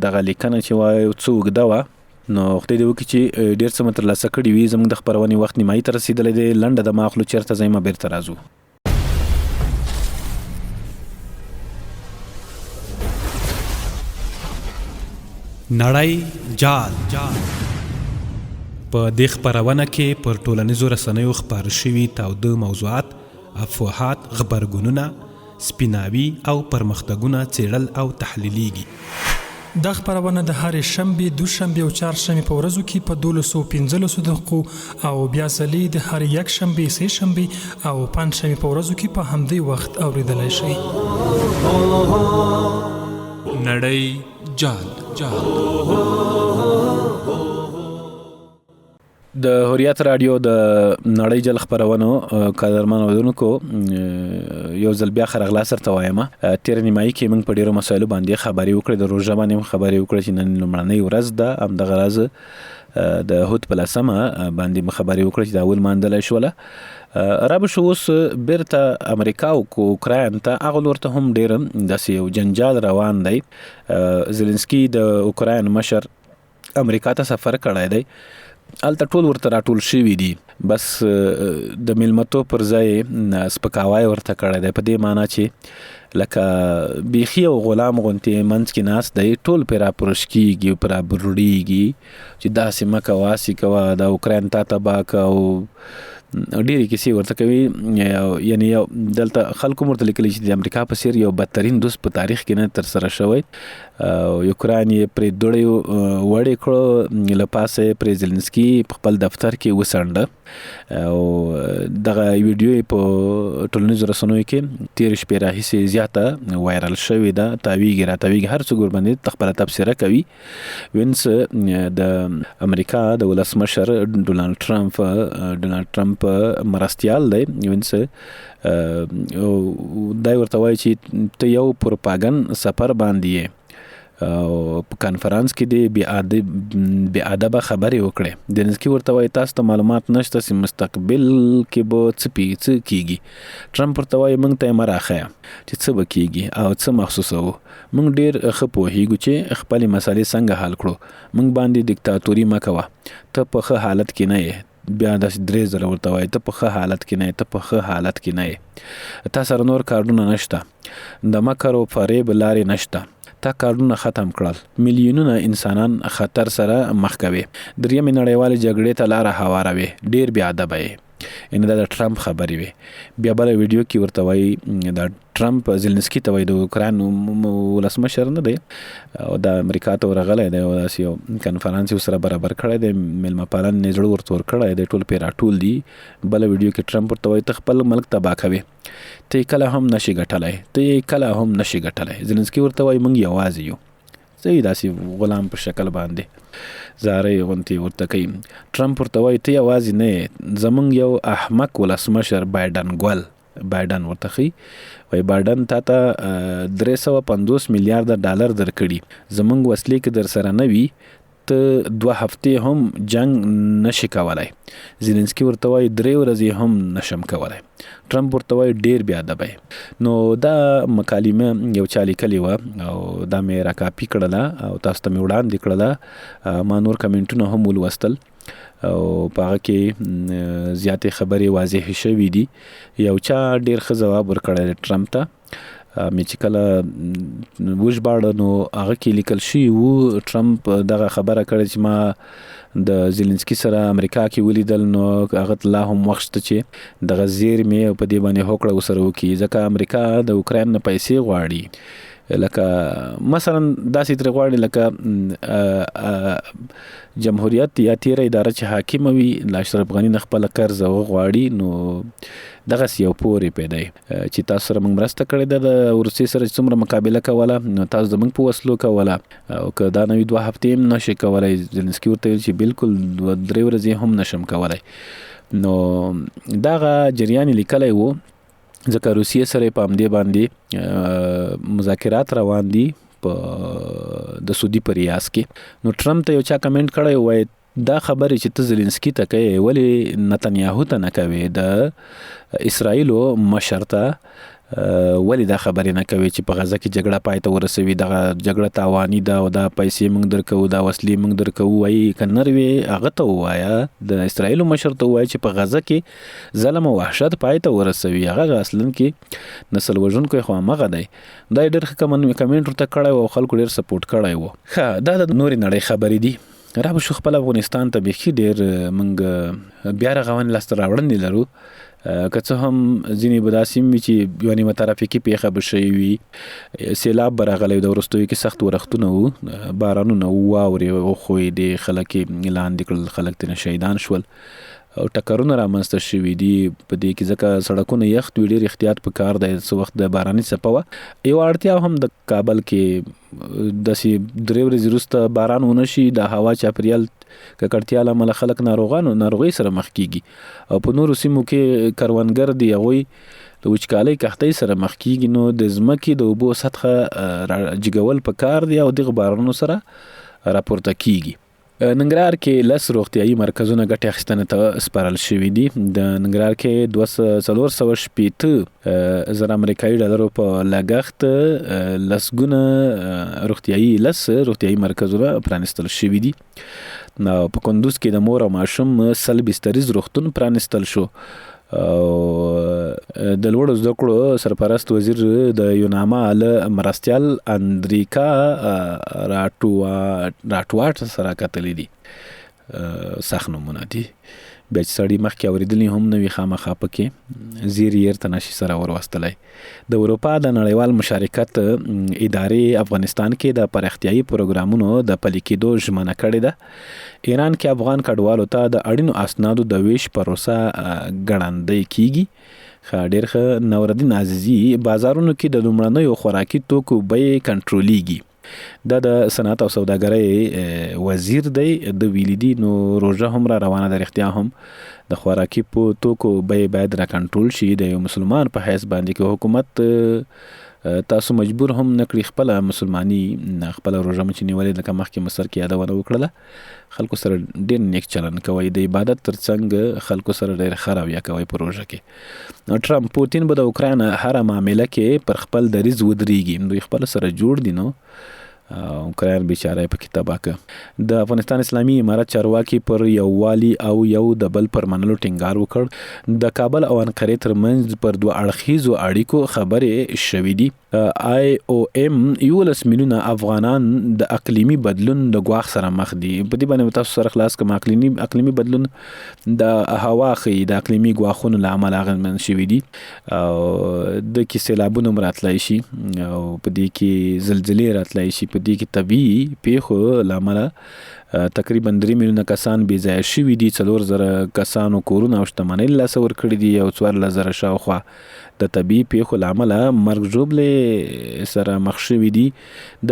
دغه لیکنه چې وایو څو اوږده وه نو خدای دې وکړي چې ډېر څه مو ترلاسه کړي وي. زموږ د خپرونې وخت نیمایي ته رسېدلی دی. لنډه د ماخلو چېرته ځایمه بیرته راځو. نړۍ جال په دې خپرونه کې پر ټولنیزو رسنیو خپاره شوي تاوده موضوعات، افواهات، غبرګونونه، سپیناوي او پرمختګونه څېړل او تحلیلیږي. دا خپرونه د هرې شنبې، دوشنبې او چهارشنبې په ورځو کې په 12:15 دقیقو او بیا ځلې د هرې یکشنبې، سه شنبې او پنجشنبې په ورځو کې په همدې وخت اوریدلی شئ. نړۍ جال د هوریت رادیو د نړۍ جل خپرونو قدرمن اوریدونکو یو ځل بیا ښه راغلاست درته وایم. تېره نیمایي کې موږ په ډېرو مسایلو باندې خبرې وکړې. د روژه باندې هم خبرې وکړې چې نن لومړنۍ ورځ ده. همدغه راز د هوت په 10 باندې مو خبرې وکړې چې دا اول ماندلی شوله. را به شو اوس بیرته امریکا او اوکراین ته هغه لور ته هم ډېر داسې یو جنجال روان دی. زلنسکي د اوکراین مشر امریکا ته سفر کړی دی. هلته ټول ورته راټول شوي دي. بس د میلمتو پر ځای سپکاوی ورته کړی دی، په دې معنا چې لکه بیخي او غلام غوندې منځ کې ناست دی. ټول پرې راپرش کېږي، پرې رابروړېږي چې داسې مه کوه، هسې کوه، د اوکراین تا تباه که او ډېرې کیسې ورته کوي. یعنی یو دلته خلکو ورته لیکلي چې د امریکا په څېر یو بدترین دوست په تاریخ کې نه ترسره شوی. اوکراین یې پرې دوړې وړې کړو، له پاسه یې پرې زلنسکي په خپل دفتر کې وڅنډه او دغه ویډیو یې په ټولنیزو رسنیو کې تېرې شپې راهیسې زیاته وایرل شوې ده. تاویږي هر څوک ورباندې خپله تبصره کوي. وینس د امریکا د ولسمشر ډونالډ ټرمپ مرستیال دی. وینس دا ورته وایي چې ته یو پروپاګند سفر باندې یې او په کانفرانس کې د بې ادبه خبرې وکړې. زلنسکي ورته وایي تاسو ته معلومات نشته چې مستقبل کې به څه کیږي. ټرمپ ورته وایي موږ ته یې مه راښیه چې څه به کیږي او څه محسوسوو. موږ ډېر ښه پوهیږو چې خپلې مسالې څنګه حل کړو. موږ باندې دیکتاتوري مه کوه. ته په ښه حالت کې نه یې. بیا داسې 3 ځله ورته وایي ته په ښه حالت کې نه یې، ته په ښه حالت کې نه یې. تا سره نور کارونه نشته، د مکر او فریب لارې نشته، تا کارونه ختم کړل، میلیونونه انسانان خطر سره مخ کوي، درېیمې نړیوالې جګړې ته لاره هواروي، ډیر بې ادبه یې. یعنې دا د ټرمپ خبرې وي. بیا بله ویډیو کې ورته وایي دا ټرمپ زیلنسکي ته وایي د اوکراین ولسمشر نه دی او د امریکا ته ورغلی دی او داسې یو کنفرانس ورسره برابر کړی دی، میلمه پالن یې زړه ورته ورکړی دی، ټول پرې راټول دي. بله ویډیو کې ټرمپ ورته وایي ته خپل ملک تباه کوې، ته یې کله هم نشي ګټلی، ته یې کله هم نشي ګټلی. زیلنسکي ورته وایي موږ یوازې یو، صحیح داسې غلام په شکل باندې زارۍ غونتې ورته کوي. ټرمپ ورته وایي ته یوازې نه یې، زمونږ یو احمق ولسمشر بایډن ورته ښي، وایي بایډن تا ته 350 میلیارده ډالر درکړي، زمونږ وسلې که در سره نه وي ته 2 هفتې هم جنگ نشي کولای. زیلنسکي ورته وایي 3 ورځې هم نشم کولای. ټرمپ ورته وایي ډیر بې ادبه. نو دا مکالمه یو چا لیکلې وه او دا مې راکاپي کړله او تاسو ته مې وړاندې کړله. ما نور کمنټونه هم ولوستل او په هغه کې زیاتې خبرې واضح شوي دي. یو چا ډیر ښه ځواب ورکړی ټرمپ ته، مې چې کله وژباړه نو هغه کې لیکل شوي وو ټرمپ دغه خبره کړې چې ما د زیلنسکي سره امریکا کې ولیدل، نو هغه لا هم وخت شته چې دغه زیرمې په دې باندې هوکړه ورسره وکړي، ځکه امریکا د اوکراین نه پیسې غواړي، لکه مثلا داسې ترې غواړي لکه جمهوریت یا تیره اداره چې حاکمه وي له اشرف غني نه خپله قرض وغواړي. نو دغسې یو پورې پیدا چې تاسو سره موږ مرسته کړې ده د روسیې سره چې څومره مقابله کوله، نو تاسو زموږ په وسلو کوله او که دا نوي 2 هفتې هم نشئ کولی. زیلنسکي ورته ویل چې بالکل 3 ورځې هم نشم کولی. نو دغه جریان یې لیکلی و ځکه روسیې سره په همدې باندې مذاکرات روان دي په د سعودي په ریاض کې. نو ټرمپ ته یو چا کمنټ کړی وایي دا خبرې چې ته زیلنسکي ته کوې ولې نتنیاهو ته نه کوې، د اسرائیلو مشر ته ولې دا خبرې نه کوي چې په غزه کې جګړه پای ته ورسوي، دغه جګړه تاواني ده او دا پیسې موږ درکوو، دا وسلې موږ درکوو. وایي که نر وې هغه ته ووایه، د اسرائیلو مشر ته ووایه چې په غزه کې ظلم او وحشت پای ته ورسوي، هغه اصلا کې نسل وژونکی خو همغه دی. دا یې ډېر ښه کمنټ ورته کړی و او خلکو ډېر سپورټ کړی و. ښه دا د نورې نړۍ خبرې دي. را به شو خپل افغانستان ته بیخي ډېر موږ بیا رغونې لاسته راوړنې لرو، که څه هم ځینې به داسې وي چې یوه نیمه ترافیکي پیښه به شوې وي، سیلاب به راغلی د وروستیو کې سخت ورښتونه وو، بارانونه وو، واورې وښویېدې، خلک یې لاندې کړل، خلک ترې شهیدان شول او ټکرونه رامنځته شوي دي په دې کې، ځکه سړکونه یخ وي، ډېر احتیاط پکار دی. څه وخت د باراني څپه وه، یوه اړتیا هم د کابل کې داسې 3 ورځې وروسته باران ونه شي، د هوا چاپېریال ککړتیا له امله خلک ناروغۍ سره مخ کیږي او په نورو سیمو کې کروندګر دي هغوی د وچکالۍ کښتۍ سره مخ کیږي. نو د ځمکې د اوبو سطحه جګول پکار دی او دغه بارانونو سره راپورته کیږي. ننګرهار کې 10 روغتیایي مرکزونه ګټې اخیستنې ته سپارل شوي دي. د ننګرهار کې 460 زره امریکایي ډالرو په لګښت 10 روغتیایي مرکزونه پرانیستل شوي دي. په کندوز کې د مور او ماشوم 100 بستریز روغتون پرانیستل شو او د لوړو زده کړو سرپرست وزیر د یوناما له مرستیال اندریکا راټواټ سره کتلې دي. سخت نومونه دي، بیا چې سړي مخکې اورېدلي هم نه وي خامخا پکې زیر یې ورته نشي سره وروستلی. د اروپا د نړیوال مشارکت ادارې افغانستان کې د پراختیایي پروګرامونو د پلي کېدو ژمنه کړې ده. ایران کې افغان کډوالو ته د اړینو اسنادو د ویش پروسه ګړندۍ کیږي. ډېر ښه. نورالدین عزیزي بازارونو کې د لومړنیو خوراکي توکو بیې کنټرولېږي. دا د صنعت او سوداګرۍ وزیر دی، د ویلي دي. نو روژه هم را روانه ده، رښتیا هم د خوراکي توکو بیې باید را کنټرول شي. د یو مسلمان په حیث باندې که حکومت تاسو مجبور هم نه کړي خپله مسلماني خپله روژه مو چې نیولې لکه مخکې مصر کې یادونه وکړله، خلکو سره ډېر نیک چلن کوئ، د عبادت تر څنګ خلکو سره ډېر ښه رویه کوئ په روژه کې. ټرمپ پوتین به د اوکراین هره معامله کې پر خپل دریځ ودرېږي، دوی خپل سره جوړ دي. نو اوکراین بیچاره پکې تباه کړ. د افغانستان اسلامي امارت چارواکي پر یووالي او یو د بل پر منلو ټینګار وکړ. د کابل او انقرې ترمنځ پر دوه اړخیزو اړیکو خبرې شوې دي. IOM 11 میلیونه افغانان د اقلیمي بدلون د ګواښ سره مخ دي. په دې باندې تاسو سره خلاص کوم اقلیمي بدلون د هوا خي د اقلیمي ګواښونو لامل اغېزمن شوي دي او د کې سیلابونه راتلای شي او په دې کې زلزلې راتلای شي. په دې کې طبيعي پیښو لامل تقریبا 3 میلیونه کسان بې ځایه شوي دي. 4,000 کسانو کورونه او شتمنۍ له لاسه ورکړي دي او 14,000 شاوخوا د طبيعي پیښو له امله مرګ ژوبلې سره مخ شوي دي.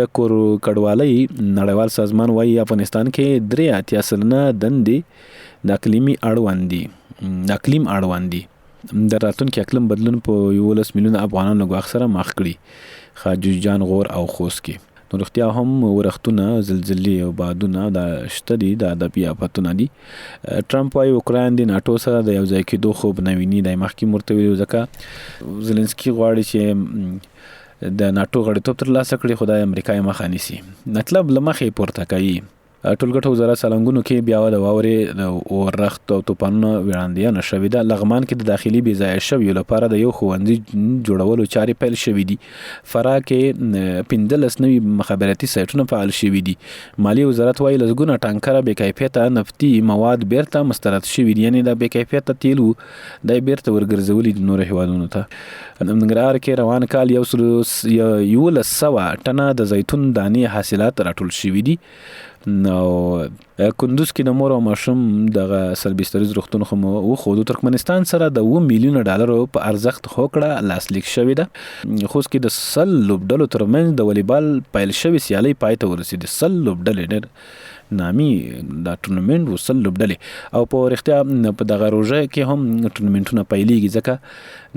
د کور کډوالۍ نړیوال سازمان وايي افغانستان کې 83% دندې د اقلیم اړوند دي. د راتلونکي اقلیم بدلون په 11 میلیونه افغانانو ګواښ سره مخ کړي. خاجوجان غور او خوست کې نو رښتیا هم ورښتونه زلزلې او بادونه د شته دي د ادبي آفتونه دي. ټرمپ وايي اوکراین د ناتو سره د یو ځای کېدو خوب نه ویني. د مخکې مرته ویلي ځکه زلنسکي غواړي چې د ناتو غړیتوب ترلاسه کړي خو د امریکا یې مخه نیسي. مطلب له مخې پورته کوي. ټولګټه وزارت سالنګونو کې بیا د واورې د ورښت او طوفانونو وړاندوینه شوې ده. لغمان کې د داخلي بې ځایه شویو لپاره د یو ښوونځي جوړولو چارې پیل شوې دي. فراه کې 15 نوي مخابراتي سایټونه فعال شوي دي. مالیې وزارت وايي لسګونه ټانکره بې کیفیته نفتي مواد بیرته مسترد شوي دي. یعنې د بې کیفیته تیلو د بیرته ورګرځولي دي نورو هیوادونو ته. ننګرهار کې روان کال 1,100 ټنه د زیتون دانې حاصلات راټول شوي دي. نو کندوز کې د مور او ماشوم دغه سلبستریز روغتون خو وخوړو. ترکمنستان سره د 2 میلیونه ډالرو په ارزښت هوکړه لاسلیک شوې ده. خوست کې د 100 لوبډلو ترمنځ د والیبال پیل شوې سیالۍ پای ته ورسېدې. 100 لوبډلې ډېر نامي دا ټورنمنټ و 100 لوبډلې او په رښتیا په دغه روژه کې هم ټورنمنټونه پیلېږي ځکه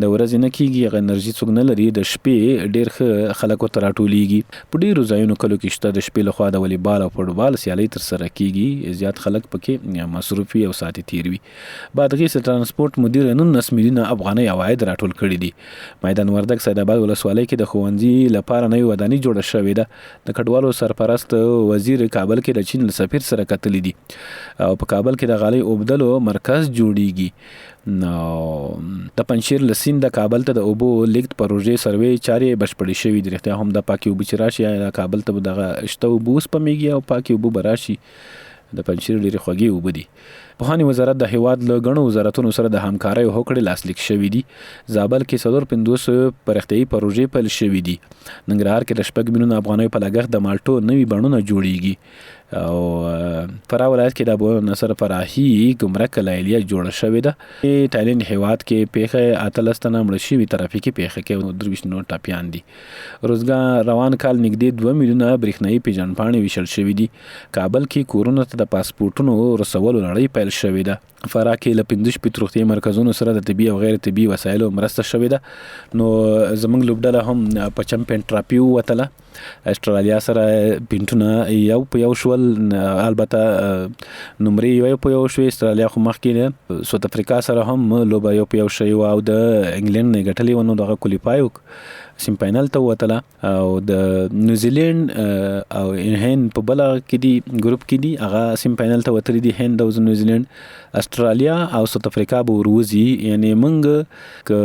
د ورځې نه کېږي هغه انرژي څوک نه لري. د شپې ډېر ښه خلک ورته راټولېږي. په ډېرو ځایونو کلو کې شته د شپې لخوا د والیبال او فوټبال سیالۍ ترسره کېږي. زیات خلک پکې مصروف وي او ساعتې تیر وي. بادغیس ترانسپورټ مدیر 19 میلیونه افغانۍ عواید راټول کړي دي. میدان وردګ سید آباد ولسوالۍ کې د ښوونځي لپاره نوې ودانۍ جوړه شوې ده. د کډوالو سرپرست وزیر کابل کې د چین له سفیر سره کتلي دي او په کابل کې د غالۍ اوبدلو مرکز جوړیږي. نو د پنځشیر له سیند د کابل ته د اوبو لیږد پروژې سروې چارې بشپړې شوې دي. رښتیا هم د پاکې اوبه چې راشي د کابل ته دغه شته اوبه وسپمیږي او پاکې اوبه به راشي. د پنځشیر ډېرې خوږې اوبه دي. پوهنې وزارت د هیواد له ګڼو وزارتونو سره د همکارۍ هوکړې لاسلیک شوې دي. زابل کې 450 پرختیايي پروژې پیل شوې دي. ننګرهار کې د 6 میلیونه افغانۍ په لګښت د مالټو نوي بڼونه جوړیږي او فراه ولایت کې د ابو نصر فراهي ګمرک لایلیه جوړه شوې ده. تایلند هیواد کې پیښه 18 تنه مړه شوي ترافیکي پیښه کې 23 نور ټاپیان دي. روزګار روان کال نږدې 2 میلیونه برېښنايي پیژندپاڼې ویشل شوي دي. کابل کې کورونو ته د پاسپورټونو رسولو لړۍ پیل شوې ده. فراه کې له 15 روغتیايي مرکزونو سره د طبي او غیر طبي وسایلو مرسته شوې ده. نو زموږ لوبډله هم په چمپیون ټراپي ووتله. استرالیا سره پینټونه یو په یو شول. البته نمرې یو په یو شوې. استرالیا خو مخکې ساوث افریقا سره هم لوبه یو په یو شوې وه او د انګلند نه ګټلې وه. نو دغه کوالیفای سیم فاینل ته ووتله او د نیوزیلند او هند په بله کې دي ګروپ کې دي هغه سیم فاینل ته وتلي دي. هند او نیوزیلند استرالیا او ساوث افریقا به وروځي. یعنې موږ که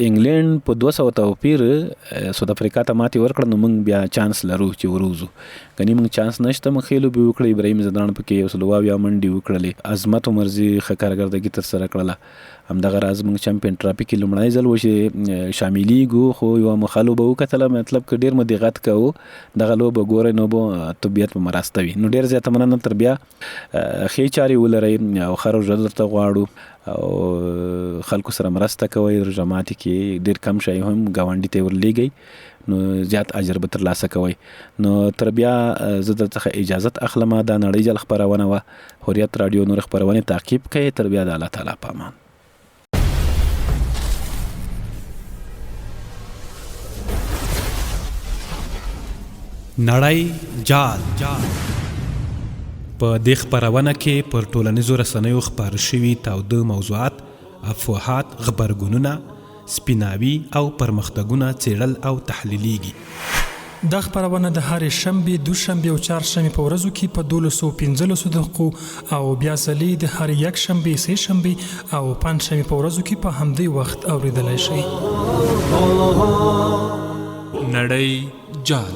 انګلند په 200 توپیر ساوث افریقا ته ماتې ورکړه نو موږ بیا چانس لرو چې وروځو. کني موږ چانس نشته. موږ ښې لوبې وکړې. ابراهیم زدان پکې 100 منډې وکړلې. عظمت عمرزي ښه کارګردګي ترسره کړله. همدغه راز موږ چمپیون ټراپي کې لومړی ځل و چې شاملېږو خو یوه مخه لوبه وکتله. مطلب که ډېر مو دقت کوو دغه لوبه ګورئ نو به طبیعت په مرسته وي. نو ډېر زیاته مننه. تر بیا ښې چارې ولرئ او ښه روژه درته غواړو او خلکو سره مرسته کوئ. روژه ماتي کې ډېر کم شی هم ګاونډي ته ورلیږئ نو زیات اجر به ترلاسه کوئ. نو تر بیا زه درڅخه اجازت اخلم. دا نړۍ جل خپرونه وه. حریت راډیو نور خپرونې تعقیب کړئ. تر بیا د الله تعالی په امان. نړۍ جال په دې خپرونه کې پر ټولنیزو رسنیو خپاره شوي تاوده موضوعات، افواهات، غبرګونونه، سپیناوي او پرمختګونه څېړل او تحلیلیږي. دا خپرونه د هرې شنبې، دوشنبې او چهارشنبې په ورځو کې په 12:15 دقیقو او بیا ځلې د هرې یکشنبې، سه شنبې او پنجشنبې په ورځو کې په همدې وخت اوریدلای شئ. نړۍ جال